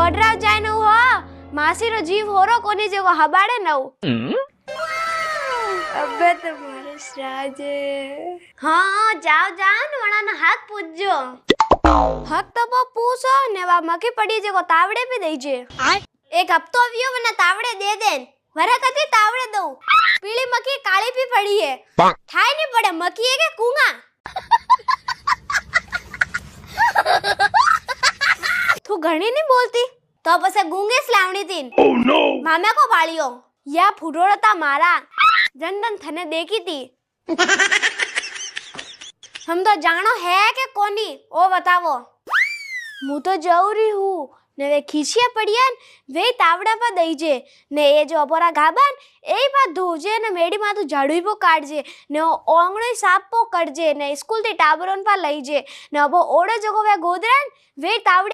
ગોડરાવ જાય નું હો માસીરો જીવ હોરો કોની જેવો હબાડે નવ અબે તમારો રાજે હા જાવ જાવ ને વણાનો હાથ પૂછજો હક તો બો પૂછો ને વા મકી પડી જેકો તાવડે પી દેજે એક હપ્તો આવ્યો મને તાવડે દે દેન વરા કદી તાવડે દઉં પીળી મકી કાળી પી પડી હે થાય ની પડે મકી કે કુંગા તું ઘણી નહીં બોલતી તો પછી ગુંગેસ લાવણી તીન મામે કો બાળિયો યા ફુડોળતા મારા જનદન થને દેખી તી हम तो जानो है कि कोनी ओ बतावो मु तो जरूरी हूँ ने वे खींचिया पड़ियन वे तावड़ा पर दईजे ने ये जो अपोरा गाबन ए बात धोजे ने मेडी मा तो झाड़ू पो काटजे ने ओंगणो साफ पो करजे ने स्कूल થી ટાબરોન પર લઈજે ને અબો ઓડે જગો વે ગોદરાન વે તાવડે